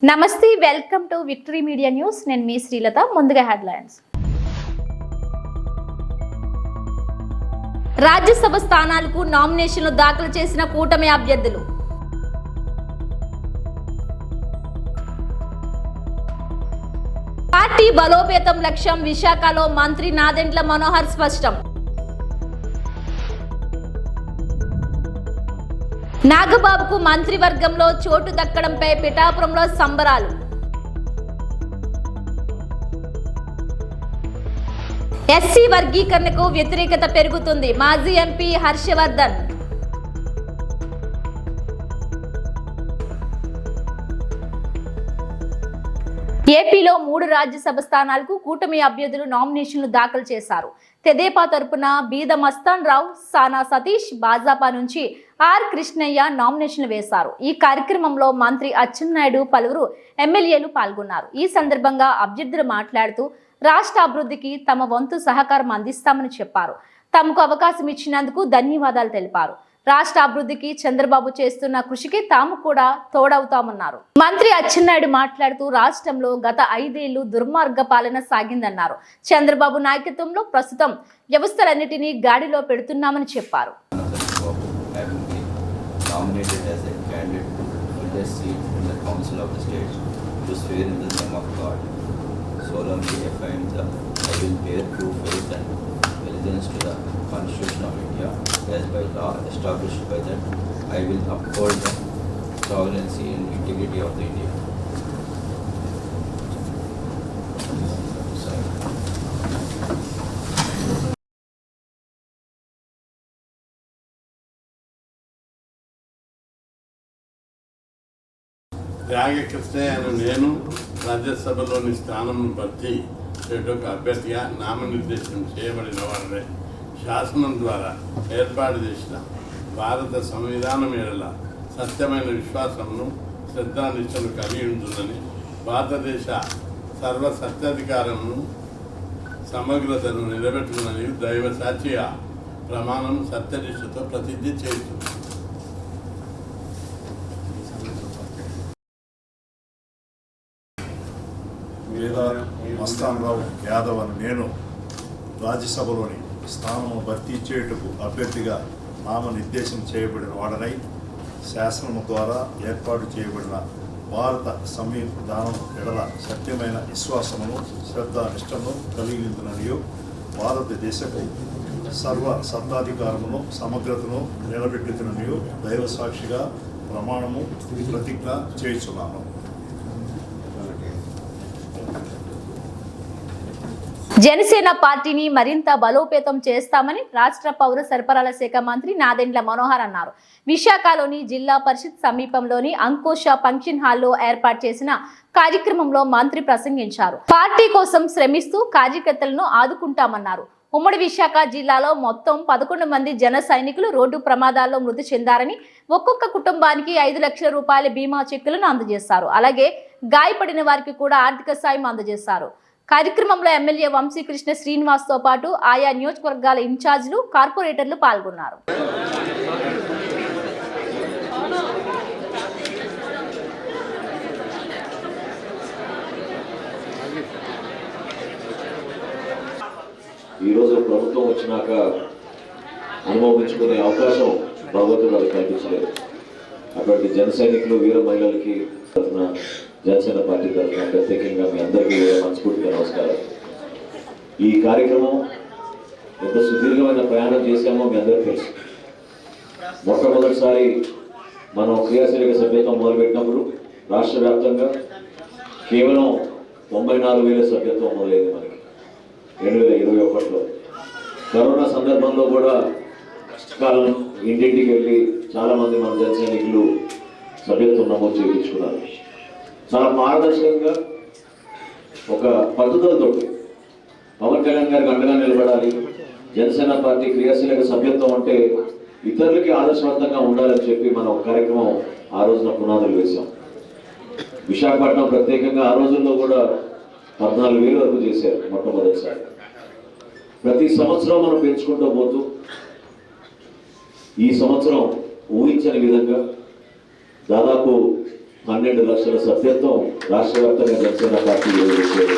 నమస్తే welcome to victory media news నేను మీ శ్రీలత ముందుగా హెడ్లైన్స్ రాజ్యసభ స్థానాలకు నామినేషన్లు దాఖలు చేసిన కూటమి అభ్యర్థులు పార్టీ బలోపేతం లక్ష్యం విశాఖలో మంత్రి నాదెండ్ల మనోహర్ స్పష్టం నాగబాబుకు మంత్రివర్గంలో చోటు దక్కడంపై పిఠాపురంలో సంబరాలు ఎస్సీ వర్గీకరణకు వ్యతిరేకత పెరుగుతుంది మాజీ ఎంపీ హర్షవర్ధన్ ఏపీలో 3 రాజ్యసభ స్థానాలకు కూటమి అభ్యర్థులు నామినేషన్లు దాఖలు చేశారు. తెదేపా తరపున బీద మస్తాన్ రావు, సానా సతీష్, భాజపా నుంచి ఆర్ కృష్ణయ్య నామినేషన్లు వేశారు. ఈ కార్యక్రమంలో మంత్రి అచ్చెన్నాయుడు, పలువురు ఎమ్మెల్యేలు పాల్గొన్నారు. ఈ సందర్భంగా అభ్యర్థులు మాట్లాడుతూ రాష్ట్ర అభివృద్ధికి తమ వంతు సహకారం అందిస్తామని చెప్పారు. తమకు అవకాశం ఇచ్చినందుకు ధన్యవాదాలు తెలిపారు. రాష్ట్ర అభివృద్ధికి చంద్రబాబు చేస్తున్న కృషికి తాము కూడా తోడవుతామన్నారు. మంత్రి అచ్చెన్నాయుడు మాట్లాడుతూ రాష్ట్రంలో గత 5 ఏళ్లు దుర్మార్గ పాలన సాగిందన్నారు. చంద్రబాబు నాయకత్వంలో ప్రస్తుతం వ్యవస్థలన్నిటినీ గాడిలో పెడుతున్నామని చెప్పారు. To the Constitution of India as by law established by that, I will uphold the sovereignty and integrity of the India. కృష్ణయ్యను నేను రాజ్యసభలోని స్థానం భర్తీ చేయడానికి అభ్యర్థిగా నామనిర్దేశం చేయబడిన వారిని శాసనం ద్వారా ఏర్పాటు చేసిన భారత సంవిధానం ఎడల సత్యమైన విశ్వాసమును శ్రద్ధానిష్టను కలిగి ఉంటుందని, భారతదేశ సర్వ సత్యాధికారమును సమగ్రతను నిలబెట్టుకుని దైవ సాక్షిగా ప్రమాణం సత్యనిష్టతో ప్రతిజ్ఞ చేస్తుంది. మస్తాన్ రావు యాదవ్ అని నేను రాజ్యసభలోని స్థానము భర్తీ చేయుటకు అభ్యర్థిగా నామనిర్దేశం చేయబడిన వాడనై శాసనము ద్వారా ఏర్పాటు చేయబడిన భారత సంవిధానం ఎడల సత్యమైన విశ్వాసమును శ్రద్ధానిష్టను కలిగిందననియు, భారతదేశపు సర్వ సత్తాధికారమును సమగ్రతను నిలబెట్టుతుననియు దైవ సాక్షిగా ప్రమాణము ప్రతిజ్ఞ చేయుచున్నాను. జనసేన పార్టీని మరింత బలోపేతం చేస్తామని రాష్ట్ర పౌర సరఫరాల శాఖ మంత్రి నాదెండ్ల మనోహర్ అన్నారు. విశాఖలోని జిల్లా పరిషత్ సమీపంలోని అంకుశ ఫంక్షన్ హాల్లో ఏర్పాటు చేసిన కార్యక్రమంలో మంత్రి ప్రసంగించారు. పార్టీ కోసం శ్రమిస్తూ కార్యకర్తలను ఆదుకుంటామన్నారు. ఉమ్మడి విశాఖ జిల్లాలో మొత్తం 11 మంది జన సైనికులు రోడ్డు ప్రమాదాల్లో మృతి చెందారని, ఒక్కొక్క కుటుంబానికి 5 లక్షల రూపాయల బీమా చెక్కులను అందజేశారు. అలాగే గాయపడిన వారికి కూడా ఆర్థిక సాయం అందజేశారు. కార్యక్రమంలో ఎమ్మెల్యే వంశీకృష్ణ శ్రీనివాస్తో పాటు ఆయా నియోజకవర్గాల ఇన్ఛార్జీలు, కార్పొరేటర్లు పాల్గొన్నారు. ఈరోజు ప్రభుత్వం వచ్చినాక అనుభవించుకునే అవకాశం భగవంతుడు అది కల్పించలేదు. అటువంటి జన సైనికులు, వీర మహిళలకి తరఫున జనసేన పార్టీ తరఫున ప్రత్యేకంగా మీ అందరికీ మనస్ఫూర్తిగా నమస్కారం. ఈ కార్యక్రమం ఎంత సుదీర్ఘమైన ప్రయాణం చేశామో మీ అందరికీ తెలుసు. మొట్టమొదటిసారి మనం క్రియాశీలక సభ్యత్వం మొదలుపెట్టినప్పుడు రాష్ట్ర వ్యాప్తంగా కేవలం 94,000 సభ్యత్వం మొదలైంది మనకి 2021లో. కరోనా సందర్భంలో కూడా కష్టకాలం ఇంటింటికి వెళ్ళి చాలామంది మన జన సైనికులు సభ్యత్వం నమోదు చేయించుకున్నారు. చాలా పారదర్శకంగా ఒక పద్ధతులతో పవన్ కళ్యాణ్ గారికి అండగా నిలబడాలి. జనసేన పార్టీ క్రియాశీలక సభ్యత్వం అంటే ఇతరులకి ఆదర్శవంతంగా ఉండాలని చెప్పి మనం కార్యక్రమం ఆ రోజున పునాదులు వేశాం. విశాఖపట్నం ప్రత్యేకంగా ఆ రోజుల్లో కూడా 14,000 వరకు చేశారు మొట్టమొదటిసారి. ప్రతి సంవత్సరం మనం పెంచుకుంటూ పోతూ ఈ సంవత్సరం ఊహించని విధంగా దాదాపు 12 లక్షల సభ్యత్వం రాష్ట్ర వ్యాప్తంగా జనసేన పార్టీ చేసేది.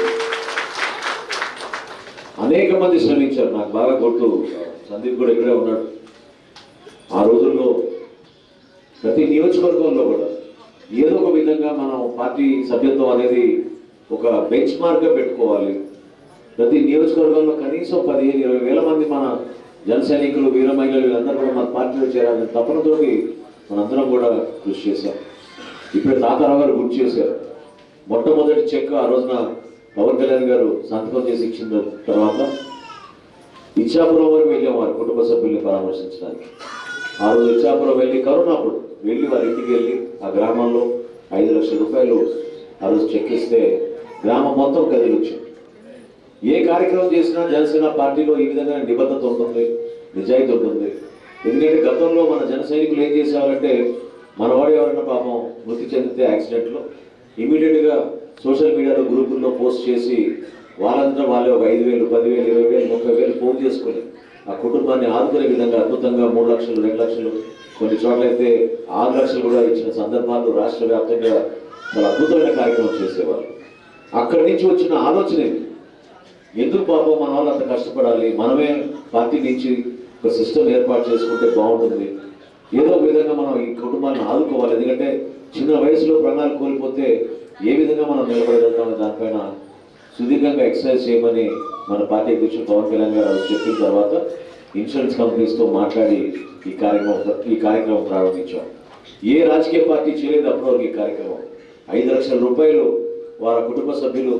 అనేక మంది శ్రమించారు. నాకు బాగా గుర్తు, సందీప్ కూడా ఇక్కడే ఉన్నాడు. ఆ రోజుల్లో ప్రతి నియోజకవర్గంలో కూడా ఏదో ఒక విధంగా మనం పార్టీ సభ్యత్వం అనేది ఒక బెంచ్ మార్క్గా పెట్టుకోవాలి. ప్రతి నియోజకవర్గంలో కనీసం 15-20 వేల మంది మన జన సైనికులు, వీర మహిళలు వీళ్ళందరూ కూడా మన పార్టీలో చేరాలని తపనతోటి మనందరం కూడా కృషి చేశాం. ఇప్పుడే తాతారావు గారు గుర్తు చేశారు. మొట్టమొదటి చెక్ ఆ రోజున పవన్ కళ్యాణ్ గారు సంతకం చేసి ఇచ్చిన తర్వాత ఇచ్చాపురం వరకు వెళ్ళాం వారి కుటుంబ సభ్యుల్ని పరామర్శించడానికి. ఆ రోజు ఇచ్చాపురం వెళ్ళి కరోనా అప్పుడు వెళ్ళి వారి ఇంటికి వెళ్ళి ఆ గ్రామంలో 5 లక్షల రూపాయలు ఆ రోజు చెక్ ఇస్తే గ్రామం మొత్తం కదిలి వచ్చింది. ఏ కార్యక్రమం చేసినా జనసేన పార్టీలో ఈ విధంగా నిబద్ధత ఉంటుంది, నిజాయితీ ఉంటుంది. ఎందుకంటే గతంలో మన జన సైనికులు ఏం చేసేవారంటే మన వాడు ఎవరైనా పాపం మృతి చెందితే యాక్సిడెంట్లో ఇమీడియట్గా సోషల్ మీడియాలో గ్రూపుల్లో పోస్ట్ చేసి వాళ్ళంతా వాళ్ళే ఒక 5,000, 10,000, 20,000, 30,000 ఫోన్ చేసుకొని ఆ కుటుంబాన్ని ఆదుకునే విధంగా అద్భుతంగా 3 లక్షలు, 2 లక్షలు, కొన్ని చోట్ల అయితే 6 లక్షలు కూడా ఇచ్చిన సందర్భాలు రాష్ట్ర వ్యాప్తంగా చాలా అద్భుతమైన కార్యక్రమం చేసేవారు. అక్కడి నుంచి వచ్చిన ఆలోచన ఎందుకు పాపం మన వాళ్ళు అంత కష్టపడాలి, మనమే పార్టీ నుంచి ఒక సిస్టమ్ ఏర్పాటు చేసుకుంటే బాగుంటుంది, ఏదో ఒక విధంగా మనం ఈ కుటుంబాన్ని ఆదుకోవాలి. ఎందుకంటే చిన్న వయసులో ప్రాణాలు కోల్పోతే ఏ విధంగా మనం నిలబడగలుగుతామో దానిపైన సుదీర్ఘంగా ఎక్సర్సైజ్ చేయమని మన పార్టీ అధ్యక్షుడు పవన్ కళ్యాణ్ గారు చెప్పిన తర్వాత ఇన్సూరెన్స్ కంపెనీస్తో మాట్లాడి ఈ కార్యక్రమం ప్రారంభించాం. ఏ రాజకీయ పార్టీ చేయలేదు అప్పటివరకు ఈ కార్యక్రమం. 5 లక్షల రూపాయలు వారి కుటుంబ సభ్యులు,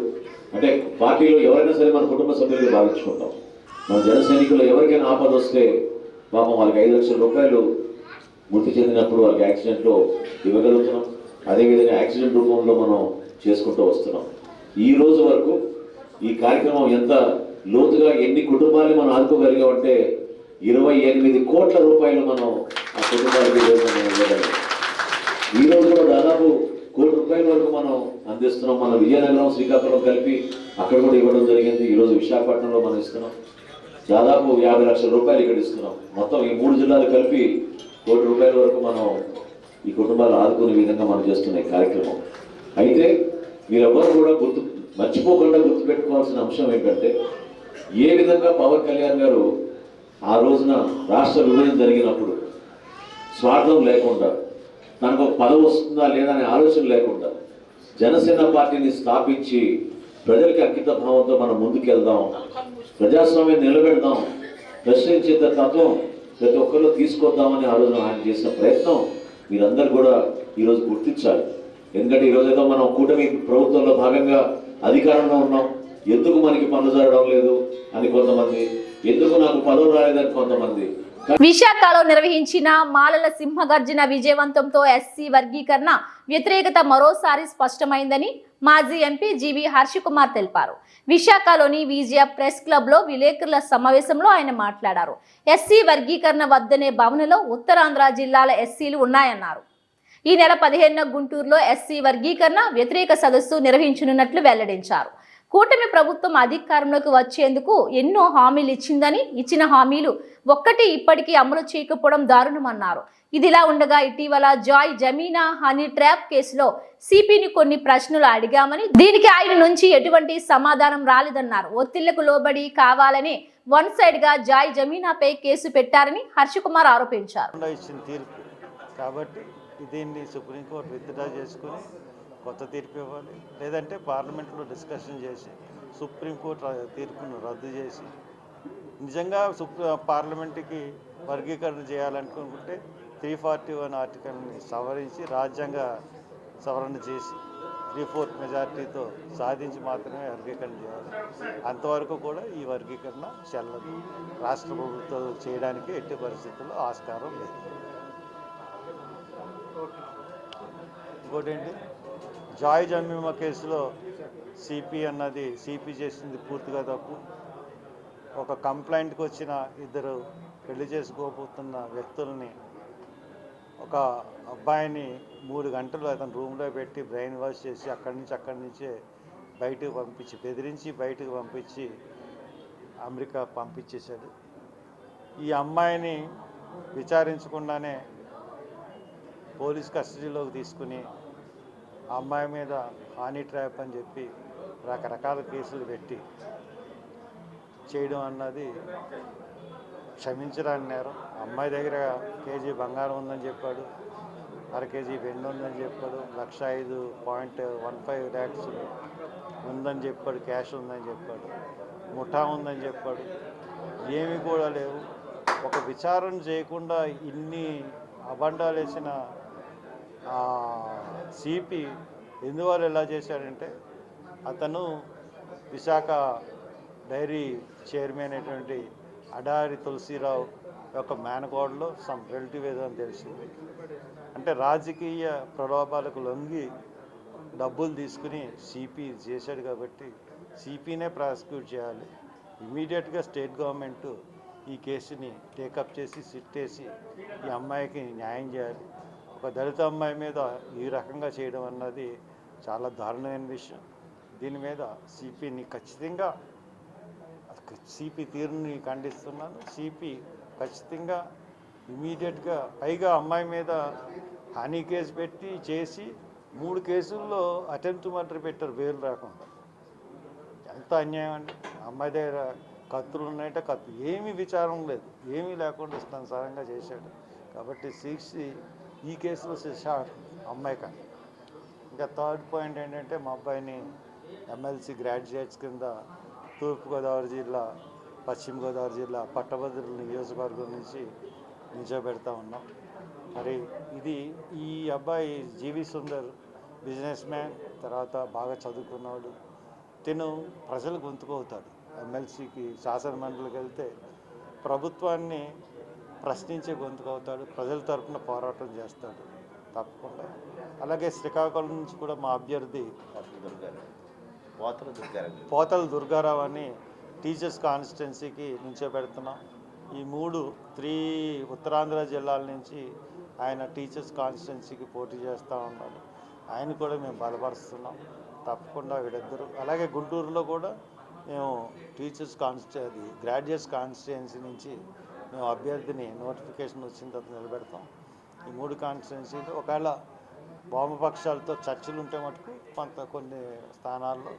అంటే పార్టీలో ఎవరైనా సరే మన కుటుంబ సభ్యులుగా భావించుకుంటాం. మన జన సైనికులు ఎవరికైనా ఆపద వస్తే పాపం వాళ్ళకి 5 లక్షల రూపాయలు మృతి చెందినప్పుడు వాళ్ళకి యాక్సిడెంట్లో ఇవ్వగలుగుతున్నాం. అదేవిధంగా యాక్సిడెంట్ రూపంలో మనం చేసుకుంటూ వస్తున్నాం. ఈ రోజు వరకు ఈ కార్యక్రమం ఎంత లోతుగా ఎన్ని కుటుంబాలని మనం ఆదుకోగలిగామంటే 28 కోట్ల రూపాయలు మనం ఆ కుటుంబాలకి ఇవ్వగలిగాం. ఈ రోజు కూడా దాదాపు 1 కోటి రూపాయల వరకు మనం అందిస్తున్నాం. మన విజయనగరం, శ్రీకాకుళం కలిపి అక్కడ కూడా ఇవ్వడం జరిగింది. ఈరోజు విశాఖపట్నంలో మనం ఇస్తున్నాం. దాదాపు 50 లక్షల రూపాయలు ఇక్కడ ఇస్తున్నాం. మొత్తం ఈ 3 జిల్లాలు కలిపి 1 కోటి రూపాయల వరకు మనం ఈ కుటుంబాలు ఆదుకునే విధంగా మనం చేస్తున్న ఈ కార్యక్రమం. అయితే మీరెవ్వరు కూడా మర్చిపోకుండా గుర్తుపెట్టుకోవాల్సిన అంశం ఏంటంటే ఏ విధంగా పవన్ కళ్యాణ్ గారు ఆ రోజున రాష్ట్ర విభజన జరిగినప్పుడు స్వార్థం లేకుండా, తనకు ఒక పదవి వస్తుందా లేదా అనే ఆలోచన లేకుండా జనసేన పార్టీని స్థాపించి ప్రజలకి అంకిత భావంతో మనం ముందుకెళ్దాం, ప్రజాస్వామ్యం నిలబెడదాం, ప్రశ్నించే తత్వం ప్రతి ఒక్కరిలో తీసుకొద్దామని ఆ రోజున ఆయన చేసిన ప్రయత్నం మీరందరూ కూడా ఈరోజు గుర్తించాలి. ఎందుకంటే ఈరోజు ఏదో మనం కూటమి ప్రభుత్వంలో భాగంగా అధికారంలో ఉన్నాం, ఎందుకు మనకి పనులు జరగడం లేదు అని కొంతమంది, ఎందుకు నాకు పదవులు రాలేదని కొంతమంది. విశాఖలో నిర్వహించిన మాలల సింహగర్జన విజయవంతంతో ఎస్సీ వర్గీకరణ వ్యతిరేకత మరోసారి స్పష్టమైందని మాజీ ఎంపీ జీవి హర్షకుమార్ తెలిపారు. విశాఖలోని విజయ ప్రెస్ క్లబ్ లో విలేకరుల సమావేశంలో ఆయన మాట్లాడారు. ఎస్సీ వర్గీకరణ వద్దనే భావనలో ఉత్తరాంధ్ర జిల్లాల ఎస్సీలు ఉన్నాయన్నారు. ఈ నెల 15న గుంటూరులో ఎస్సీ వర్గీకరణ వ్యతిరేక సదస్సు నిర్వహించనున్నట్లు వెల్లడించారు. కూటమి ప్రభుత్వం అధికారంలోకి వచ్చేందుకు ఎన్నో హామీలు ఇచ్చిందని, ఇచ్చిన హామీలు ఒక్కటి ఇప్పటికీ అమలు చేయకపోవడం దారుణమన్నారు. ఇదిలా ఉండగా ఇటీవల జాయ్ జమీనా హనీ ట్రాప్ కేసులో సిపిని కొన్ని ప్రశ్నలు అడిగామని, దీనికి ఆయన నుంచి ఎటువంటి సమాధానం రాలేదన్నారు. ఒత్తిళ్లకు లోబడి కావాలని వన్ సైడ్ గా జాయ్ జమీనాపై కేసు పెట్టారని హర్షకుమార్ ఆరోపించారు. కాబట్టి దీన్ని సుప్రీంకోర్టు విత్డ్రా చేసుకుని కొత్త తీర్పు ఇవ్వాలి, లేదంటే పార్లమెంట్లో డిస్కషన్ చేసి సుప్రీంకోర్టు తీర్పును రద్దు చేసి నిజంగా పార్లమెంటుకి వర్గీకరణ చేయాలనుకుంటే 341 ఆర్టికల్ని సవరించి రాజ్యాంగ సవరణ చేసి 3/4 మెజార్టీతో సాధించి మాత్రమే వర్గీకరణ చేయాలి. అంతవరకు కూడా ఈ వర్గీకరణ చెల్లదు. రాష్ట్ర ప్రభుత్వం చేయడానికి ఎట్టి పరిస్థితుల్లో ఆస్కారం లేదు. ఇంకోటి ఏంటి, జాయ్ జమీమా కేసులో సిపి అన్నది సిపి చేసింది పూర్తిగా తప్పు. ఒక కంప్లైంట్కి వచ్చిన 2 పెళ్లి చేసుకోబోతున్న వ్యక్తుల్ని, ఒక అబ్బాయిని 3 గంటలు అతను రూమ్లో పెట్టి బ్రెయిన్ వాష్ చేసి అక్కడి నుంచే బయటకు పంపించి, బెదిరించి బయటకు పంపించి అమెరికా పంపించేశాడు. ఈ అమ్మాయిని విచారించకుండానే పోలీస్ కస్టడీలోకి తీసుకుని ఆ అమ్మాయి మీద హానీ ట్రాప్ అని చెప్పి రకరకాల కేసులు పెట్టి చేయడం అన్నది క్షమించరాని నేరం. అమ్మాయి దగ్గర కేజీ బంగారం ఉందని చెప్పాడు, అర కేజీ వెండి ఉందని చెప్పాడు, 1,05.15 lakhs ఉందని చెప్పాడు, క్యాష్ ఉందని చెప్పాడు, ముఠా ఉందని చెప్పాడు. ఏమీ కూడా లేవు. ఒక విచారణ చేయకుండా ఇన్ని అబండాలు వేసిన సిపి ఎందువల్ల ఎలా చేశాడంటే, అతను విశాఖ డైరీ చైర్మన్ అయినటువంటి అడారి తులసిరావు యొక్క మేనకోడలో సమ్ రిలేటివ్ ఏదో అని తెలిసింది. అంటే రాజకీయ ప్రలోభాలకు లొంగి డబ్బులు తీసుకుని సిపి చేశాడు కాబట్టి సిపినే ప్రాసిక్యూట్ చేయాలి. ఇమీడియట్గా స్టేట్ గవర్నమెంట్ ఈ కేసుని టేకప్ చేసి సిట్ వేసి ఈ అమ్మాయికి న్యాయం చేయాలి. ఒక దళిత అమ్మాయి మీద ఈ రకంగా చేయడం అన్నది చాలా దారుణమైన విషయం. దీని మీద సిపిని ఖచ్చితంగా సిపి తీరుని ఖండిస్తున్నాను. సిపి ఖచ్చితంగా ఇమీడియట్గా, పైగా అమ్మాయి మీద హనీ కేసు పెట్టి చేసి 3 కేసుల్లో అటెంప్ట్ మర్డర్ పెట్టారు బెయిల్ రాకుండా. ఎంత అన్యాయం అండి. అమ్మాయి దగ్గర కత్తులు ఉన్నాయంటే కత్తులు, ఏమీ విచారం లేదు, ఏమీ లేకుండా ఇష్టానుసారంగా చేశాడు. కాబట్టి ఈ కేసులో శిక్ష అమ్మాయి కానీ. ఇంకా థర్డ్ పాయింట్ ఏంటంటే, మా అబ్బాయిని ఎమ్మెల్సీ గ్రాడ్యుయేట్స్ కింద తూర్పుగోదావరి జిల్లా, పశ్చిమ గోదావరి జిల్లా పట్టభద్రుల నియోజకవర్గం నుంచి నిల్చోబెడతా ఉన్నాం. మరి ఇది ఈ అబ్బాయి జీవి సుందర్ బిజినెస్ మ్యాన్, తర్వాత బాగా చదువుకున్నాడు. తిను ప్రజలు గొంతుకవుతాడు. ఎమ్మెల్సీకి శాసనమండలికి వెళ్తే ప్రభుత్వాన్ని ప్రశ్నించే గొంతుకవుతాడు, ప్రజల తరఫున పోరాటం చేస్తాడు తప్పకుండా. అలాగే శ్రీకాకుళం నుంచి కూడా మా అభ్యర్థి పోతల దుర్గారావు అని టీచర్స్ కాన్స్టిట్యున్సీకి నిల్చోబెడుతున్నాం. ఈ 3 ఉత్తరాంధ్ర జిల్లాల నుంచి ఆయన టీచర్స్ కాన్స్టిట్యున్సీకి పోటీ చేస్తూ ఉన్నాడు. ఆయన కూడా మేము బలపరుస్తున్నాం తప్పకుండా వీళ్ళిద్దరూ. అలాగే గుంటూరులో కూడా మేము టీచర్స్ గ్రాడ్యుయేట్స్ కాన్స్టిట్యున్సీ నుంచి మేము అభ్యర్థిని నోటిఫికేషన్ వచ్చిన తర్వాత నిలబెడతాం. ఈ 3 కాన్స్టిట్యున్సీలు ఒకవేళ వామపక్షాలతో చర్చలు ఉంటే మటుకు కొన్ని స్థానాల్లో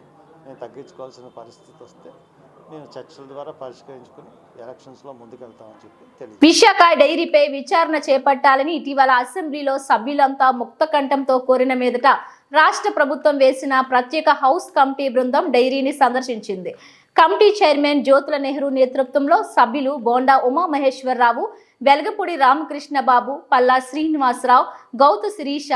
మేము తగ్గించుకోవాల్సిన పరిస్థితి వస్తే మేము చర్చల ద్వారా పరిష్కరించుకుని ఎలక్షన్స్లో ముందుకెళ్తామని చెప్పి తెలియదు. విశాఖ డైరీపై విచారణ చేపట్టాలని ఇటీవల అసెంబ్లీలో సభ్యులంతా ముక్తకంఠంతో కోరిన మీదట రాష్ట్ర ప్రభుత్వం వేసిన ప్రత్యేక హౌస్ కమిటీ బృందం డైరీని సందర్శించింది. కమిటీ చైర్మన్ జ్యోతుల నెహ్రూ నేతృత్వంలో సభ్యులు బోండా ఉమామహేశ్వరరావు, వెలగపూడి రామకృష్ణ బాబు, పల్లా శ్రీనివాసరావు, గౌతు శిరీష,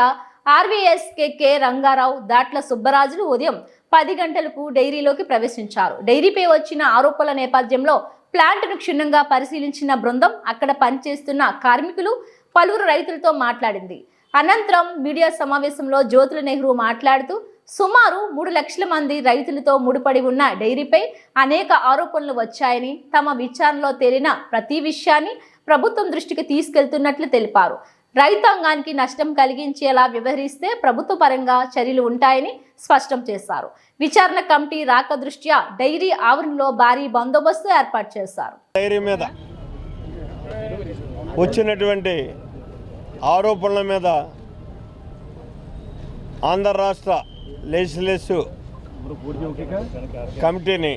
ఆర్వీఎస్కే రంగారావు, దాట్ల సుబ్బరాజులు ఉదయం 10 గంటలకు డైరీలోకి ప్రవేశించారు. డైరీపై వచ్చిన ఆరోపణల నేపథ్యంలో ప్లాంట్ను క్షుణ్ణంగా పరిశీలించిన బృందం అక్కడ పనిచేస్తున్న కార్మికులు, పలువురు రైతులతో మాట్లాడింది. అనంతరం మీడియా సమావేశంలో జ్యోతుల నెహ్రూ మాట్లాడుతూ, సుమారు 3 లక్షల మంది రైతులతో ముడిపడి ఉన్న డైరీపై అనేక ఆరోపణలు వచ్చాయని, తమ విచారణలో తేలిన ప్రతి విషయాన్ని ప్రభుత్వం దృష్టికి తీసుకెళ్తున్నట్లు తెలిపారు. రైతాంగానికి నష్టం కలిగించేలా వ్యవహరిస్తే ప్రభుత్వ పరంగా చర్యలు ఉంటాయని స్పష్టం చేశారు. విచారణ కమిటీ రాక దృష్ట్యా డైరీ ఆవరణలో భారీ బందోబస్తు ఏర్పాటు చేశారు. డైరీ మీద వచ్చినటువంటి ఆరోపణల మీద ఆంధ్ర రాష్ట్ర లెజిస్లేటివ్ కమిటీని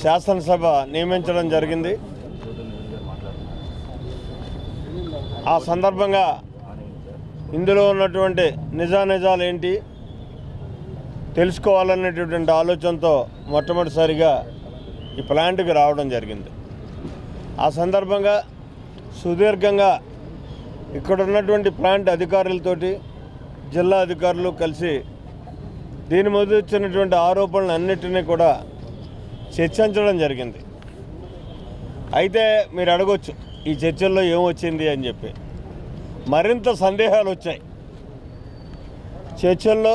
శాసనసభ నియమించడం జరిగింది. ఆ సందర్భంగా ఇందులో ఉన్నటువంటి నిజానిజాలు ఏంటి తెలుసుకోవాలనేటటువంటి ఆలోచనతో మొట్టమొదటిసారిగా ఈ ప్లాంట్కి రావడం జరిగింది. ఆ సందర్భంగా సుదీర్ఘంగా ఇక్కడ ఉన్నటువంటి ప్లాంట్ అధికారులతోటి జిల్లా అధికారులు కలిసి దీని మీద వచ్చినటువంటి ఆరోపణలు అన్నిటినీ కూడా చర్చించడం జరిగింది. అయితే మీరు అడగొచ్చు ఈ చర్చల్లో ఏమొచ్చింది అని చెప్పి. మరింత సందేహాలు వచ్చాయి. చర్చల్లో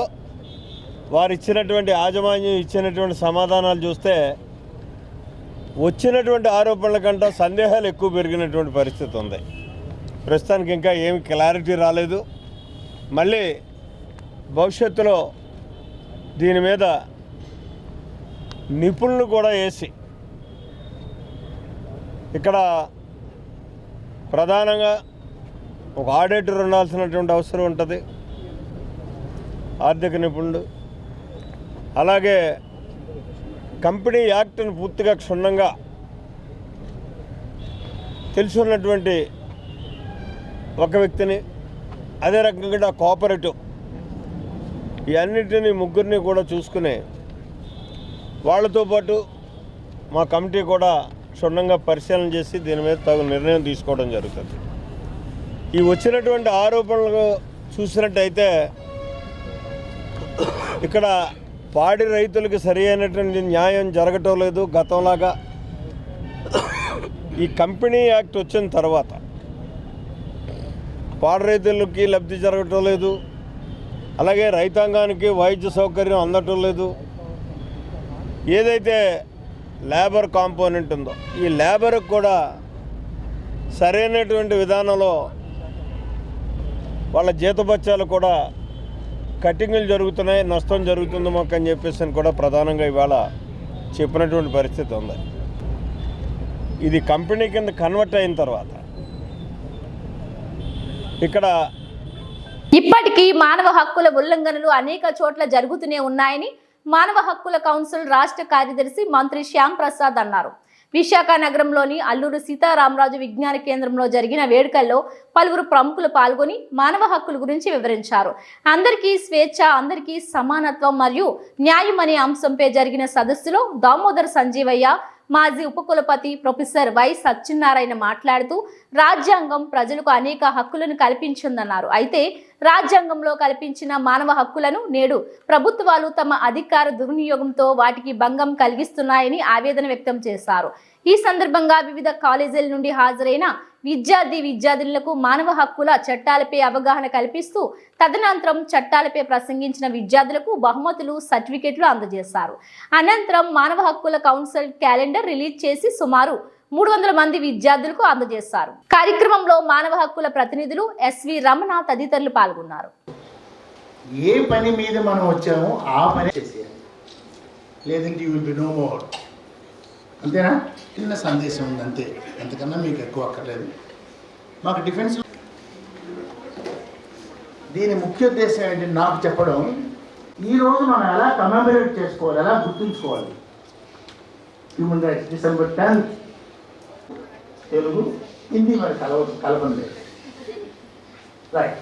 వారు ఇచ్చినటువంటి యాజమాన్యం ఇచ్చినటువంటి సమాధానాలు చూస్తే వచ్చినటువంటి ఆరోపణల కంటే సందేహాలు ఎక్కువ పెరిగినటువంటి పరిస్థితి ఉంది. ప్రస్తుతానికి ఇంకా ఏమి క్లారిటీ రాలేదు. మళ్ళీ భవిష్యత్తులో దీని మీద నిపుణులు కూడా వేసి ఇక్కడ ప్రధానంగా ఒక ఆడిటర్ ఉండాల్సినటువంటి అవసరం ఉంటుంది. ఆర్థిక నిపుణుడు. అలాగే కంపెనీ యాక్ట్ను పూర్తిగా క్షుణ్ణంగా తెలుసున్నటువంటి ఒక వ్యక్తిని, అదే రకంగా కోఆపరేటివ్, ఈ అన్నిటినీ ముగ్గురిని కూడా చూసుకునే వాళ్ళతో పాటు మా కమిటీ కూడా క్షుణ్ణంగా పరిశీలన చేసి దీని మీద తగు నిర్ణయం తీసుకోవడం జరుగుతుంది. ఈ వచ్చినటువంటి ఆరోపణలు చూసినట్టయితే ఇక్కడ పాడి రైతులకు సరి అయినటువంటి న్యాయం జరగటం లేదు. గతంలాగా ఈ కంపెనీ యాక్ట్ వచ్చిన తర్వాత పాడి రైతులకి లబ్ధి జరగటం లేదు. అలాగే రైతాంగానికి వైద్య సౌకర్యం అందటం లేదు. ఏదైతే లేబర్ కాంపోనెంట్ ఉందో ఈ లేబర్కి కూడా సరైనటువంటి విధానంలో వాళ్ళ జీతభత్యాలు కూడా కటింగ్లు జరుగుతున్నాయి, నష్టం జరుగుతుంది మాకు అని చెప్పేసి కూడా ప్రధానంగా ఇవాళ చెప్పినటువంటి పరిస్థితి ఉంది. ఇది కంపెనీ కింద కన్వర్ట్ అయిన తర్వాత ఇక్కడ ఇప్పటికీ మానవ హక్కుల ఉల్లంఘనలు అనేక చోట్ల జరుగుతూనే ఉన్నాయని మానవ హక్కుల కౌన్సిల్ రాష్ట్ర కార్యదర్శి మంత్రి శ్యామ్ ప్రసాద్ అన్నారు. విశాఖ నగరంలోని అల్లూరు సీతారామరాజు విజ్ఞాన కేంద్రంలో జరిగిన వేడుకల్లో పలువురు ప్రముఖులు పాల్గొని మానవ హక్కుల గురించి వివరించారు. అందరికీ స్వేచ్ఛ, అందరికీ సమానత్వం మరియు న్యాయం అనే అంశంపై జరిగిన సదస్సులో దామోదర్ సంజీవయ్య, మాజీ ఉపకులపతి ప్రొఫెసర్ వై సత్యనారాయణ మాట్లాడుతూ రాజ్యాంగం ప్రజలకు అనేక హక్కులను కల్పించిందన్నారు. అయితే రాజ్యాంగంలో కల్పించిన మానవ హక్కులను నేడు ప్రభుత్వాలు తమ అధికార దుర్వినియోగంతో వాటికి భంగం కలిగిస్తున్నాయని ఆవేదన వ్యక్తం చేశారు. ఈ సందర్భంగా వివిధ కాలేజీల నుండి హాజరైన విద్యార్థులకు మానవ హక్కుల చట్టాలపై అవగాహన కల్పిస్తూ తదనంతరం చట్టాలపై ప్రసంగించిన విద్యార్థులకు బహుమతులు, సర్టిఫికెట్లు అందజేశారు. అనంతరం మానవ హక్కుల కౌన్సిల్ క్యాలెండర్ రిలీజ్ చేసి సుమారు 300 మంది విద్యార్థులకు అందజేశారు. కార్యక్రమంలో మానవ హక్కుల ప్రతినిధులు ఎస్వి రమణ తదితరులు పాల్గొన్నారు. ఏ పని మీద మనం వచ్చామో ఆ పని చేసేయాలి, లేదంటే you will be no more. అంతేనా? చిన్న సందేశం ఉంది అంతే, అంతకన్నా మీకు ఎక్కువ అక్కర్లేదు. మాకు డిఫెన్స్ దీని ముఖ్య ఉద్దేశం ఏంటి నాకు చెప్పడం, ఈరోజు మనం ఎలా కమెమరేట్ చేసుకోవాలి, ఎలా గుర్తుంచుకోవాలి. Human rights December 10th Telugu Hindi మరి కలపం లేదు. రైట్,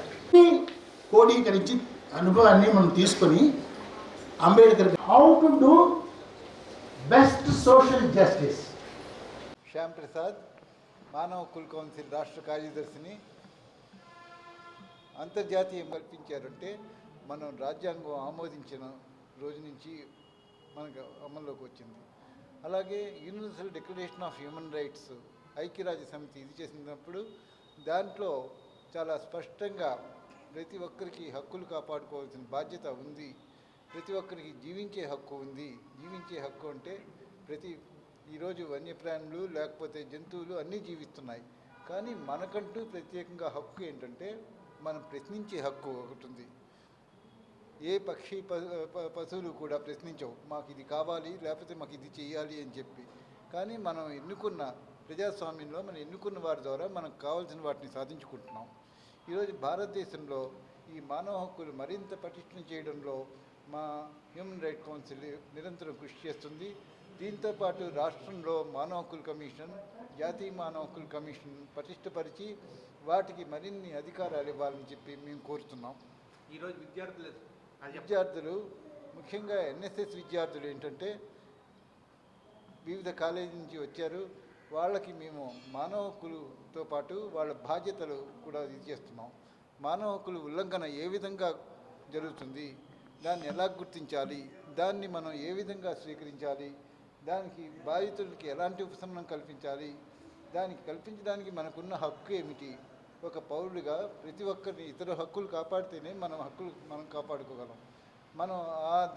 కోడీకరించి అనుభవాన్ని మనం తీసుకొని Ambedkar how to do best social justice. Shyam Prasad, మానవ హక్కుల కౌన్సిల్ రాష్ట్ర కార్యదర్శిని. అంతర్జాతీయం కల్పించారంటే మనం రాజ్యాంగం ఆమోదించిన రోజు నుంచి మనకు అమల్లోకి వచ్చింది. అలాగే universal declaration of human rights ఐక్యరాజ్య సమితి ఇది చేసినప్పుడు దాంట్లో చాలా స్పష్టంగా ప్రతి ఒక్కరికి హక్కులు కాపాడుకోవాల్సిన బాధ్యత ఉంది, ప్రతి ఒక్కరికి జీవించే హక్కు ఉంది. జీవించే హక్కు అంటే ఈరోజు వన్యప్రాణులు లేకపోతే జంతువులు అన్నీ జీవిస్తున్నాయి, కానీ మనకంటూ ప్రత్యేకంగా హక్కు ఏంటంటే మనం ప్రశ్నించే హక్కు ఒకటి ఉంది. ఏ పక్షి పశువులు కూడా ప్రశ్నించవు మాకు ఇది కావాలి లేకపోతే మాకు ఇది చేయాలి అని చెప్పి. కానీ మనం ఎన్నుకున్న ప్రజాస్వామ్యంలో మనం ఎన్నుకున్న వారి ద్వారా మనకు కావాల్సిన వాటిని సాధించుకుంటున్నాం. ఈరోజు భారతదేశంలో ఈ మానవ హక్కులు మరింత పటిష్టం చేయడంలో మా హ్యూమన్ రైట్స్ కౌన్సిల్ నిరంతరం కృషి చేస్తుంది. దీంతోపాటు రాష్ట్రంలో మానవ హక్కుల కమిషన్, జాతీయ మానవ హక్కుల కమిషన్ పటిష్టపరిచి వాటికి మరిన్ని అధికారాలు ఇవ్వాలని చెప్పి మేము కోరుతున్నాం. ఈరోజు విద్యార్థులు ముఖ్యంగా ఎన్ఎస్ఎస్ విద్యార్థులు ఏంటంటే వివిధ కాలేజీ నుంచి వచ్చారు. వాళ్ళకి మేము మానవ హక్కులతో పాటు వాళ్ళ బాధ్యతలు కూడా ఇది చేస్తున్నాం. మానవ హక్కుల ఉల్లంఘన ఏ విధంగా జరుగుతుంది, దాన్ని ఎలా గుర్తించాలి, దాన్ని మనం ఏ విధంగా స్వీకరించాలి, దానికి బాధితులకి ఎలాంటి ఉపశమనం కల్పించాలి, దానికి కల్పించడానికి మనకున్న హక్కు ఏమిటి. ఒక పౌరుడిగా ప్రతి ఒక్కరిని ఇతర హక్కులు కాపాడితేనే మనం కాపాడుకోగలం. మనం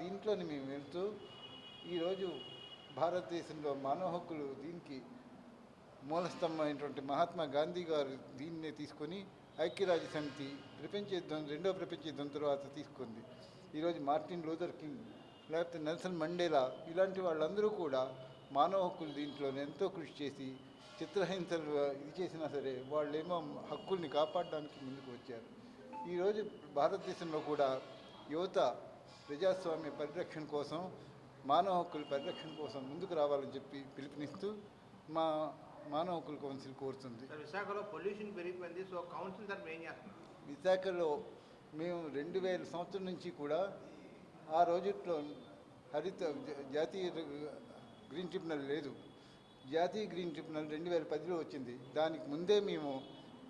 దీంట్లోని మేము వెళ్తూ ఈరోజు భారతదేశంలో మానవ హక్కులు దీనికి మూలస్తంభమైనటువంటి మహాత్మా గాంధీ గారు దీన్నే తీసుకొని ఐక్యరాజ్య సమితి రెండవ ప్రపంచ యుద్ధం తర్వాత తీసుకుంది. ఈరోజు మార్టిన్ లూథర్ కింగ్ లేకపోతే నెల్సన్ మండేలా ఇలాంటి వాళ్ళందరూ కూడా మానవ హక్కులు దీంట్లో ఎంతో కృషి చేసి చిత్రహింసలు ఇది చేసినా సరే వాళ్ళేమో హక్కుల్ని కాపాడడానికి ముందుకు వచ్చారు. ఈరోజు భారతదేశంలో కూడా యువత ప్రజాస్వామ్య పరిరక్షణ కోసం, మానవ హక్కుల పరిరక్షణ కోసం ముందుకు రావాలని చెప్పి పిలుపునిస్తూ మా మానవ హక్కుల కౌన్సిల్ కోరుతుంది. విశాఖలో పొల్యూషన్ పెరిగిపోయింది, సో కౌన్సిల్ తరఫున ఏం చేస్తున్నారు? విశాఖలో మేము 2000 సంవత్సరం నుంచి కూడా ఆ రోజుల్లో జాతీయ గ్రీన్ ట్రిబ్యునల్ లేదు. జాతీయ గ్రీన్ ట్రిబ్యునల్ 2010లో వచ్చింది. దానికి ముందే మేము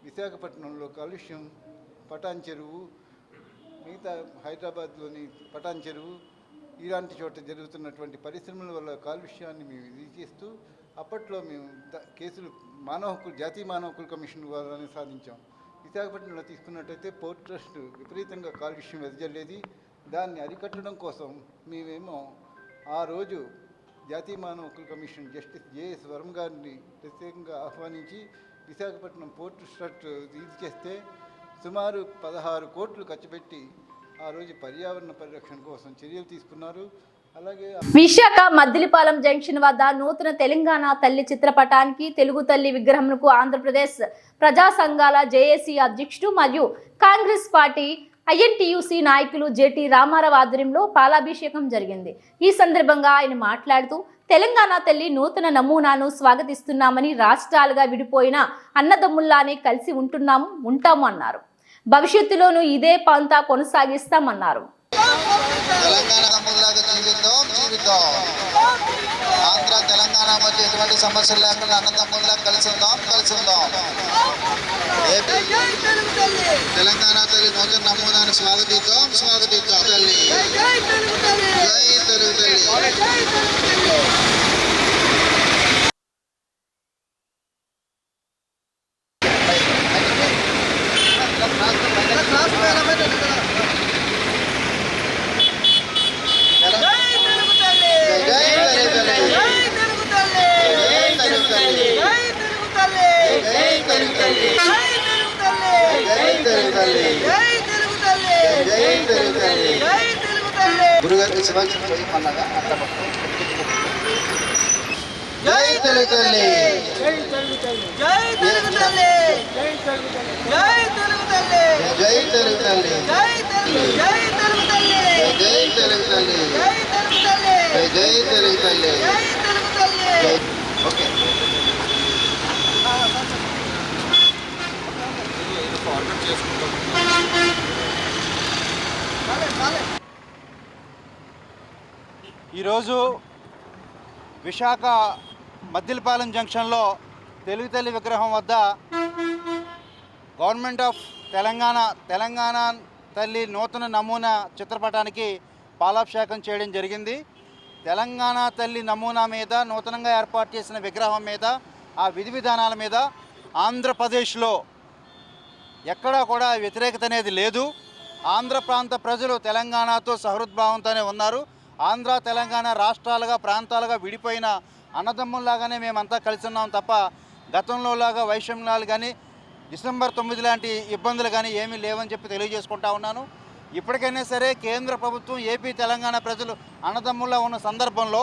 విశాఖపట్నంలో కాలుష్యం, పటాన్ చెరువు, మిగతా హైదరాబాద్లోని పటాన్ చెరువు ఇలాంటి చోట జరుగుతున్నటువంటి పరిశ్రమల వల్ల కాలుష్యాన్ని మేము ఇది చేస్తూ అప్పట్లో మేము కేసులు జాతీయ మానవ హక్కుల కమిషన్ ద్వారానే సాధించాం. విశాఖపట్నంలో తీసుకున్నట్టయితే పోర్ట్ ట్రస్ట్ విపరీతంగా కాలుష్యం వెదజల్లేది. దాన్ని అరికట్టడం కోసం మేమేమో ఆ రోజు జాతీయ మానవ హక్కుల కమిషన్ జస్టిస్ జేఎస్ వర్మ గారిని ప్రత్యేకంగా ఆహ్వానించి విశాఖపట్నం పోర్ట్ ట్రస్ట్ ఇది చేస్తే సుమారు 16 కోట్లు ఖర్చు పెట్టి ఆ రోజు పర్యావరణ పరిరక్షణ కోసం చర్యలు తీసుకున్నారు. అలాగే విశాఖ మద్దిలిపాలెం జంక్షన్ వద్ద నూతన తెలంగాణ తల్లి చిత్రపటానికి తెలుగు తల్లి విగ్రహంకు ఆంధ్రప్రదేశ్ ప్రజా సంఘాల జేఏసీ అధ్యక్షుడు మరియు కాంగ్రెస్ పార్టీ ఐఎన్టీయూసీ నాయకులు జేటీ రామారావు ఆధ్వర్యంలో పాలాభిషేకం జరిగింది. ఈ సందర్భంగా ఆయన మాట్లాడుతూ తెలంగాణ తల్లి నూతన నమూనాను స్వాగతిస్తున్నామని, రాష్ట్రాలుగా విడిపోయిన అన్నదమ్ముల్లానే కలిసి ఉంటాము అన్నారు. భవిష్యత్తులోనూ ఇదే పంతా కొనసాగిస్తామన్నారు. ఆంధ్ర తెలంగాణ మధ్య ఎటువంటి సమస్యలు లేకుండా అన్నదమ్ముల్లా కలిసి ఉందాం. తెలంగాణ తల్లి నూతన నమూనాను స్వాగతిద్దాం తల్లి. జై తెలుగు తల్లి. గురుగారికి శివాజీ అన్నగా అట్లా జై తెలుగు తల్లి. జై తెలుగు తల్లి. జై తెలుగు తల్లి. జై తెలుగు తల్లి. జై తెలుగు తల్లి. జై తెలుగు తల్లి. జై తెలుగు తల్లి. జై తెలుగు తల్లి. జై తెలుగు తల్లి. జై తెలుగు తల్లి. జై తెలుగు తల్లి. ఓకే. ఈరోజు విశాఖ మద్దిలపాలెం జంక్షన్లో తెలుగు తల్లి విగ్రహం వద్ద గవర్నమెంట్ ఆఫ్ తెలంగాణ తల్లి నూతన నమూనా చిత్రపటానికి పాలాభిషేకం చేయడం జరిగింది. తెలంగాణ తల్లి నమూనా మీద, నూతనంగా ఏర్పాటు చేసిన విగ్రహం మీద, ఆ విధి విధానాల మీద ఆంధ్రప్రదేశ్లో ఎక్కడా కూడా వ్యతిరేకత అనేది లేదు. ఆంధ్ర ప్రాంత ప్రజలు తెలంగాణతో సహృద్భావంతోనే ఉన్నారు. ఆంధ్ర తెలంగాణ రాష్ట్రాలుగా, ప్రాంతాలుగా విడిపోయిన అన్నదమ్ముల్లాగానే మేమంతా కలిసి ఉన్నాం తప్ప గతంలోలాగా వైషమ్యాలు కానీ, డిసెంబర్ 9 లాంటి ఇబ్బందులు కానీ ఏమీ లేవని చెప్పి తెలియజేసుకుంటా ఉన్నాను. ఇప్పటికైనా సరే కేంద్ర ప్రభుత్వం ఏపీ తెలంగాణ ప్రజలు అన్నదమ్ముల్లా ఉన్న సందర్భంలో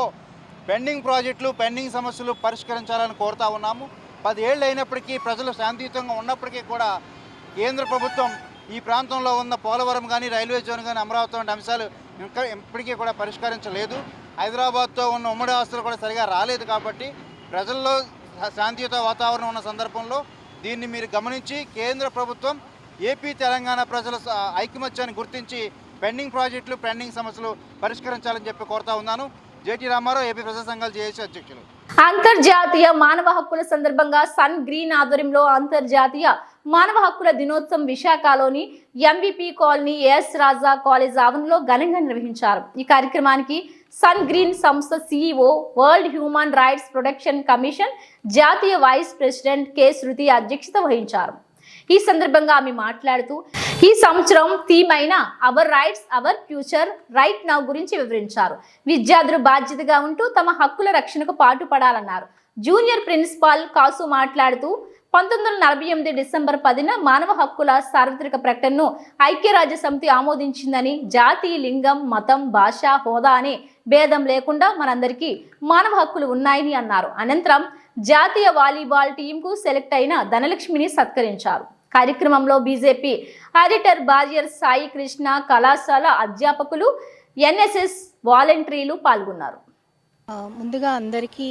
పెండింగ్ ప్రాజెక్టులు, పెండింగ్ సమస్యలు పరిష్కరించాలని కోరుతా ఉన్నాము. 10 ఏళ్ళు అయినప్పటికీ, ప్రజలు శాంతియుతంగా ఉన్నప్పటికీ కూడా కేంద్ర ప్రభుత్వం ఈ ప్రాంతంలో ఉన్న పోలవరం కానీ, రైల్వే జోన్ కానీ, అమరావతి వంటి అంశాలు ఇంకా ఇప్పటికీ కూడా పరిష్కరించలేదు. హైదరాబాద్తో ఉన్న ఉమ్మడి ఆస్తులు కూడా సరిగా రాలేదు. కాబట్టి ప్రజల్లో శాంతియుత వాతావరణం ఉన్న సందర్భంలో దీన్ని మీరు గమనించి కేంద్ర ప్రభుత్వం ఏపీ తెలంగాణ ప్రజల ఐకమత్యాన్ని గుర్తించి పెండింగ్ ప్రాజెక్టులు, పెండింగ్ సమస్యలు పరిష్కరించాలని చెప్పి కోరుతా ఉన్నాను. జేటీ రామారావు, ఏపీ ప్రజా సంఘాల జేఏసీ అధ్యక్షులు. అంతర్జాతీయ మానవ హక్కుల సందర్భంగా సన్ గ్రీన్ ఆధ్వర్యంలో అంతర్జాతీయ మానవ హక్కుల దినోత్సవం విశాఖలోని ఎంబీపీ కాలనీ ఎస్ రాజా కాలేజ్ ఆవరణలో ఘనంగా నిర్వహించారు. ఈ కార్యక్రమానికి సన్ గ్రీన్ సంస్థ CEO, world human rights protection commission జాతీయ వైస్ ప్రెసిడెంట్ కె శృతి అధ్యక్షత వహించారు. ఈ సందర్భంగా ఆమె మాట్లాడుతూ ఈ సంవత్సరం థీమ్ అయిన hour rights our future right now గురించి వివరించారు. విద్యార్థులు బాధ్యతగా ఉంటూ తమ హక్కుల రక్షణకు పాటుపడాలన్నారు. జూనియర్ ప్రిన్సిపాల్ కాసు మాట్లాడుతూ 1948 డిసెంబర్ 10న మానవ హక్కుల సార్వత్రిక ప్రకటనను ఐక్యరాజ్య సమితి ఆమోదించిందని, జాతి, లింగం, మతం, భాష, హోదా అనే భేదం లేకుండా మనందరికీ మానవ హక్కులు ఉన్నాయని అన్నారు. అనంతరం జాతీయ వాలీబాల్ టీంకు సెలెక్ట్ అయిన ధనలక్ష్మిని సత్కరించారు. కార్యక్రమంలో BJP auditor barrier Sai Krishna, కళాశాల అధ్యాపకులు, ఎన్ఎస్ఎస్ వాలంటీర్లు పాల్గొన్నారు. ముందుగా అందరికీ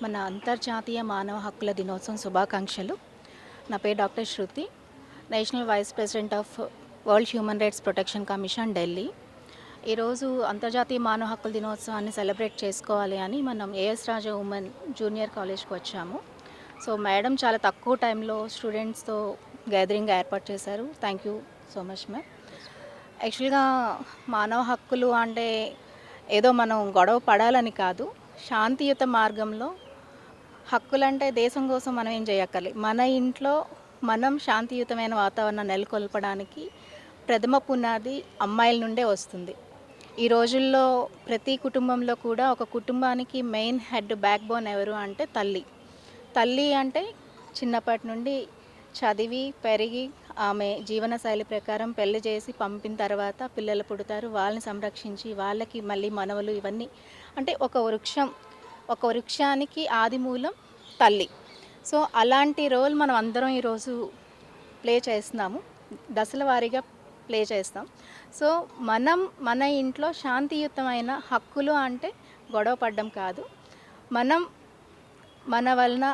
మన అంతర్జాతీయ మానవ హక్కుల దినోత్సవం శుభాకాంక్షలు. నా పేరు doctor Shruti, national vice president of world human rights protection commission, Delhi. ఈరోజు అంతర్జాతీయ మానవ హక్కుల దినోత్సవాన్ని సెలబ్రేట్ చేసుకోవాలి అని మనం ఏఎస్ రాజా ఉమెన్ జూనియర్ కాలేజ్కి వచ్చాము. సో మేడం చాలా తక్కువ టైంలో స్టూడెంట్స్తో గ్యాదరింగ్ ఏర్పాటు చేశారు. Thank you so much ma'am. యాక్చువల్గా మానవ హక్కులు అంటే ఏదో మనం గొడవ పడాలని కాదు, శాంతియుత మార్గంలో హక్కులంటే దేశం కోసం మనం ఏం చేయక్కర్లేదు. మన ఇంట్లో మనం శాంతియుతమైన వాతావరణం నెలకొల్పడానికి ప్రథమ పునాది అమ్మాయిల నుండే వస్తుంది. ఈ రోజుల్లో ప్రతి కుటుంబంలో కూడా ఒక కుటుంబానికి మెయిన్ హెడ్ బ్యాక్ బోన్ ఎవరు అంటే తల్లి. తల్లి అంటే చిన్నప్పటి నుండి చదివి పెరిగి ఆమె జీవనశైలి ప్రకారం పెళ్లి చేసి పంపిన తర్వాత పిల్లలు పుడతారు, వాళ్ళని సంరక్షించి వాళ్ళకి మళ్ళీ మనవలు, ఇవన్నీ అంటే ఒక వృక్షానికి ఆది మూలం తల్లి. సో అలాంటి రోల్ మనం అందరం ఈరోజు ప్లే చేస్తున్నాము, దశల వారీగా ప్లే చేస్తాం. సో మన ఇంట్లో శాంతియుతమైన హక్కులు అంటే గొడవ పడడం కాదు, మన వలన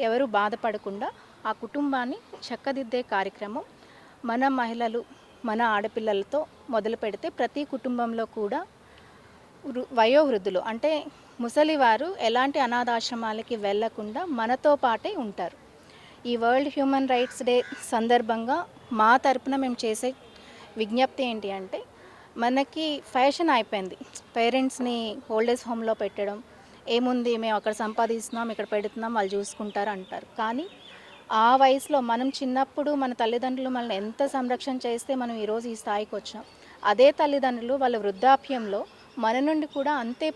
ఎవరు బాధపడకుండా ఆ కుటుంబాన్ని చక్కదిద్దే కార్యక్రమం మన మహిళలు, మన ఆడపిల్లలతో మొదలు పెడితే ప్రతి కుటుంబంలో కూడా వయోవృద్ధులు అంటే ముసలివారు ఎలాంటి అనాథాశ్రమాలకి వెళ్లకుండా మనతో పాటే ఉంటారు. ఈ వరల్డ్ హ్యూమన్ రైట్స్ డే సందర్భంగా మా తరపున మేము చేసే విజ్ఞప్తి ఏంటి అంటే, మనకి ఫ్యాషన్ అయిపోయింది పేరెంట్స్ని ఓల్డేజ్ హోమ్లో పెట్టడం. ఏముంది, మేము అక్కడ సంపాదిస్తున్నాం, ఇక్కడ పెడుతున్నాం, వాళ్ళు చూసుకుంటారు అంటారు. కానీ ఆ వయసులో మనం చిన్నప్పుడు మన తల్లిదండ్రులు మనల్ని ఎంత సంరక్షణ చేస్తే మనం ఈరోజు ఈ స్థాయికి వచ్చాం. అదే తల్లిదండ్రులు వాళ్ళ వృద్ధాప్యంలో మన నుండి కూడా అంతే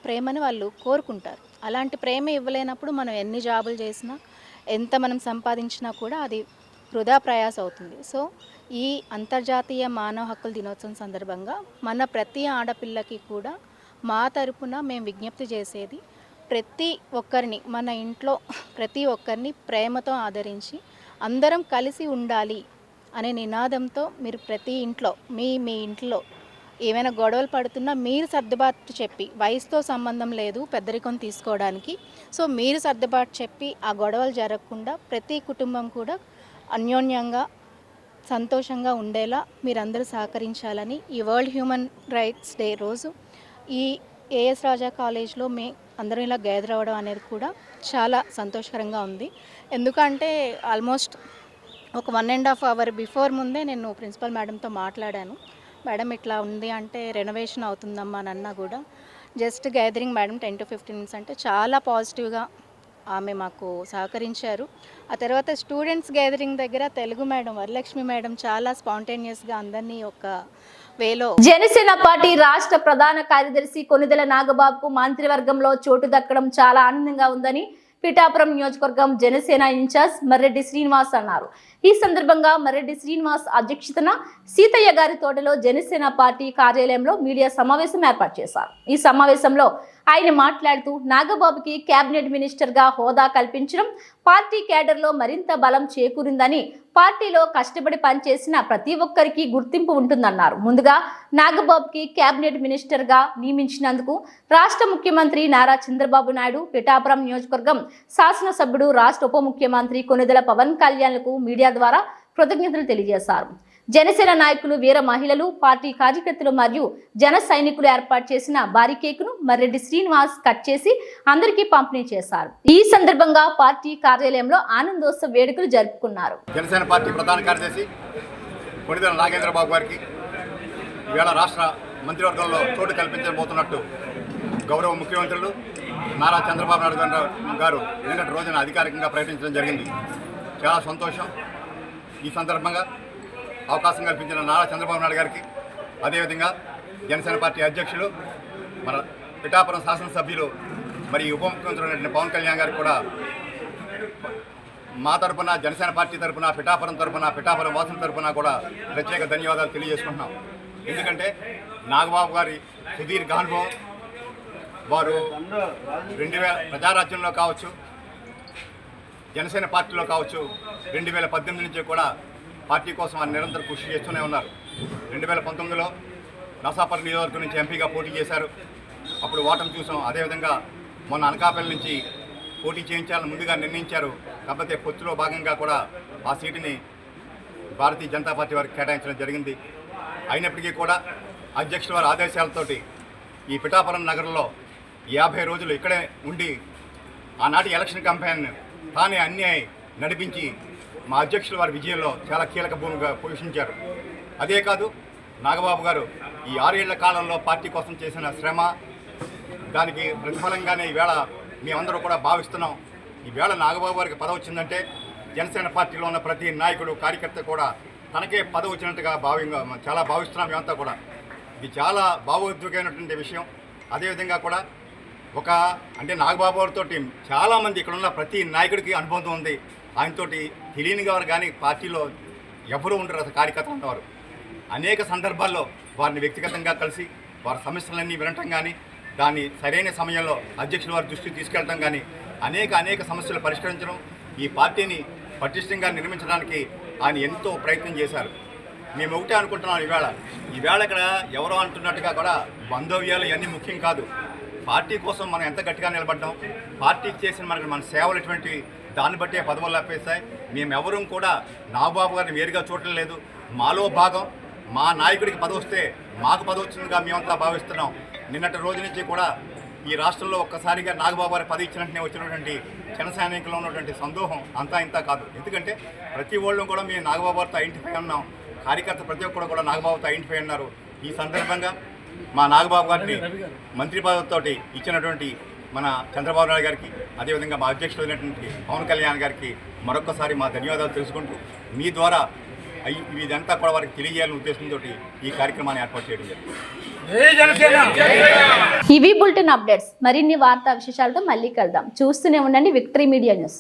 ప్రేమని వాళ్ళు కోరుకుంటారు. అలాంటి ప్రేమ ఇవ్వలేనప్పుడు మనం ఎన్ని జాబులు చేసినా, ఎంత మనం సంపాదించినా కూడా అది వృధా ప్రయాస అవుతుంది. సో ఈ అంతర్జాతీయ మానవ హక్కుల దినోత్సవం సందర్భంగా మన ప్రతి ఆడపిల్లకి కూడా మా తరపున మేము విజ్ఞప్తి చేసేది, ప్రతి ఒక్కరిని మన ఇంట్లో ప్రతి ఒక్కరిని ప్రేమతో ఆదరించి అందరం కలిసి ఉండాలి అనే నినాదంతో మీరు ప్రతి ఇంట్లో మీ ఇంట్లో ఏమైనా గొడవలు పడుతున్నా మీరు సర్దుబాటు చెప్పి, వయసుతో సంబంధం లేదు పెద్దరికం తీసుకోవడానికి, సో మీరు సర్దుబాటు చెప్పి ఆ గొడవలు జరగకుండా ప్రతి కుటుంబం కూడా అన్యోన్యంగా సంతోషంగా ఉండేలా మీరందరూ సహకరించాలని ఈ వరల్డ్ హ్యూమన్ రైట్స్ డే రోజు ఈ ఏఎస్ రాజా కాలేజ్లో అందరం ఇలా గ్యాదర్ అవ్వడం అనేది కూడా చాలా సంతోషకరంగా ఉంది. ఎందుకంటే ఆల్మోస్ట్ ఒక 1.5 అవర్ బిఫోర్ ముందే నేను ప్రిన్సిపల్ మేడంతో మాట్లాడాను. మేడం ఇట్లా ఉంది అంటే రెనోవేషన్ అవుతుందమ్మా అని అన్నా కూడా just gathering madam 10 to 15 minutes అంటే చాలా పాజిటివ్గా ఆమె మాకు సహకరించారు. ఆ తర్వాత స్టూడెంట్స్ గ్యాదరింగ్ దగ్గర తెలుగు మేడం వరలక్ష్మి మేడం చాలా స్పాంటేనియస్గా అందరినీ ఒక వేలో. జనసేన పార్టీ రాష్ట్ర ప్రధాన కార్యదర్శి కొనిదెల నాగబాబుకు మంత్రివర్గంలో చోటు దక్కడం చాలా ఆనందంగా ఉందని పిఠాపురం నియోజకవర్గం జనసేన ఇన్ఛార్జ్ మర్రెడ్డి శ్రీనివాస్ అన్నారు. ఈ సందర్భంగా మర్రెడ్డి శ్రీనివాస్ అధ్యక్షతన సీతయ్య గారి తోటలో జనసేన పార్టీ కార్యాలయంలో మీడియా సమావేశం ఏర్పాటు చేశారు. ఈ సమావేశంలో ఆయన మాట్లాడుతూ నాగబాబుకి కేబినెట్ మినిస్టర్ గా హోదా కల్పించడం పార్టీ కేడర్లో మరింత బలం చేకూరిందని, పార్టీలో కష్టపడి పనిచేసిన ప్రతి ఒక్కరికి గుర్తింపు ఉంటుందన్నారు. ముందుగా నాగబాబుకి కేబినెట్ మినిస్టర్ గా నియమించినందుకు రాష్ట్ర ముఖ్యమంత్రి నారా చంద్రబాబు నాయుడు, పిఠాపురం నియోజకవర్గం శాసనసభ్యుడు, రాష్ట్ర ఉప ముఖ్యమంత్రి కొనిదెల పవన్ కళ్యాణ్లకు మీడియా ద్వారా కృతజ్ఞతలు తెలియజేశారు. జనసేన నాయకులు, వీర మహిళలు, పార్టీ కార్యకర్తలు మరియు జన సైనికులు ఏర్పాటు చేసిన భారీ కేకును మర్రెడ్డి శ్రీనివాస్ కట్ చేసి అందరికీ పంపిణీ చేశారు. ఈ సందర్భంగా పార్టీ కార్యాలయంలో ఆనందోత్సవ వేడుకలు జరుపుకున్నారు. జనసేన పార్టీ ప్రధాన కార్యదర్శి కొనిదెల నాగేంద్రబాబు గారికి ఈవేళ రాష్ట్ర మంత్రివర్గంలో చోటు కల్పించబోతున్నట్టు గౌరవ ముఖ్యమంత్రులు నారా చంద్రబాబు నాయుడు గారు నిన్నటి రోజున అధికారికంగా ప్రకటించడం జరిగింది. చాలా సంతోషం. ఈ సందర్భంగా అవకాశం కల్పించిన నారా చంద్రబాబు నాయుడు గారికి, అదేవిధంగా జనసేన పార్టీ అధ్యక్షులు, మన పిఠాపురం శాసనసభ్యులు మరి ఉప ముఖ్యమంత్రి పవన్ కళ్యాణ్ గారికి కూడా మా తరఫున, జనసేన పార్టీ తరఫున, పిఠాపురం వాసుల తరఫున కూడా ప్రత్యేక ధన్యవాదాలు తెలియజేసుకుంటున్నాం. ఎందుకంటే నాగబాబు గారి సుదీర్ఘ అనుభవం, వారు 2000 ప్రజారాజ్యంలో కావచ్చు, జనసేన పార్టీలో కావచ్చు, 2018 నుంచి కూడా పార్టీ కోసం ఆయన నిరంతరం కృషి చేస్తూనే ఉన్నారు. 2019లో నర్సాపూర్ నియోజకవర్గం నుంచి ఎంపీగా పోటీ చేశారు. అప్పుడు ఓటమి చూసాం. అదేవిధంగా మొన్న అనకాపల్లి నుంచి పోటీ చేయించాలని ముందుగా నిర్ణయించారు. కాకపోతే పొత్తులో భాగంగా కూడా ఆ సీటుని భారతీయ జనతా పార్టీ వారికి కేటాయించడం జరిగింది. అయినప్పటికీ కూడా అధ్యక్షుల వారి ఆదేశాలతోటి ఈ పిఠాపురం నగరంలో 50 రోజులు ఇక్కడే ఉండి ఆనాటి ఎలక్షన్ క్యాంపెయిన్ తానే అన్నీ నడిపించి మా అధ్యక్షుల వారి విజయంలో చాలా కీలక భూమిగా పోషించారు. అదే కాదు, నాగబాబు గారు ఈ 6 ఏళ్ల కాలంలో పార్టీ కోసం చేసిన శ్రమ, దానికి ప్రతిఫలంగానే ఈవేళ మేమందరూ కూడా భావిస్తున్నాం. ఈవేళ నాగబాబు గారికి పదవి వచ్చిందంటే జనసేన పార్టీలో ఉన్న ప్రతి నాయకుడు కార్యకర్త కూడా తనకే పదవి వచ్చినట్టుగా చాలా భావిస్తున్నాం మేమంతా కూడా. ఇది చాలా భావోద్వేగమైనటువంటి విషయం. అదేవిధంగా కూడా అంటే నాగబాబు గారితో చాలామంది ఇక్కడ ఉన్న ప్రతి నాయకుడికి అనుబంధం ఉంది. ఆయనతోటి తెలియని వారు కానీ పార్టీలో ఎవరు ఉండరు, అసలు కార్యకర్తలు ఉన్నవారు. అనేక సందర్భాల్లో వారిని వ్యక్తిగతంగా కలిసి వారి సమస్యలన్నీ వినటం కానీ, దాన్ని సరైన సమయంలో అధ్యక్షుల వారి దృష్టికి తీసుకెళ్ళటం కానీ, అనేక సమస్యలు పరిష్కరించడం, ఈ పార్టీని పటిష్టంగా నిర్మించడానికి ఆయన ఎంతో ప్రయత్నం చేశారు. మేము ఒకటే అనుకుంటున్నాం, ఈవేళ ఇక్కడ ఎవరో అంటున్నట్టుగా కూడా బంధవ్యాలు ఇవన్నీ ముఖ్యం కాదు. పార్టీ కోసం మనం ఎంత గట్టిగా నిలబడ్డాం, పార్టీకి చేసిన మన సేవలు ఎటువంటి దాన్ని బట్టే పదవులు లభిస్తాయి. మేమెవరూ కూడా నాగబాబు గారిని వేరుగా చూడటం లేదు. మాలో భాగం, మా నాయకుడికి పదవి వస్తే మాకు పదవి వచ్చిందిగా మేమంతా భావిస్తున్నాం. నిన్నటి రోజు నుంచి కూడా ఈ రాష్ట్రంలో ఒక్కసారిగా నాగబాబు గారి పదవి ఇచ్చినట్టునే వచ్చినటువంటి జన సైనికుల్లో ఉన్నటువంటి సందోహం అంతా ఇంత కాదు. ఎందుకంటే ప్రతి ఒళ్ళు కూడా మేము నాగబాబు గారితో ఐడెంటిఫై ఉన్నాం. కార్యకర్త ప్రతి ఒక్కరు కూడా నాగబాబుతో ఐడెంటిఫై ఉన్నారు. ఈ సందర్భంగా మా నాగబాబు గారిని మంత్రి పదవితో ఇచ్చినటువంటి మన చంద్రబాబు నాయుడు గారికి, అదేవిధంగా మా అధ్యక్షుడైనటువంటి పవన్ కళ్యాణ్ గారికి మరొకసారి మా ధన్యవాదాలు తెలుసుకుంటూ మీ ద్వారా ఇదంతా కూడా వారికి తెలియజేయాలనే ఉద్దేశంతో ఈ కార్యక్రమాన్ని ఏర్పాటు చేయడం జరిగింది. ఇవి బులెటిన్ అప్డేట్స్. మరిన్ని వార్తా విశేషాలతో మళ్ళీ కలుద్దాం. చూస్తూనే ఉండండి విక్టరీ మీడియా న్యూస్.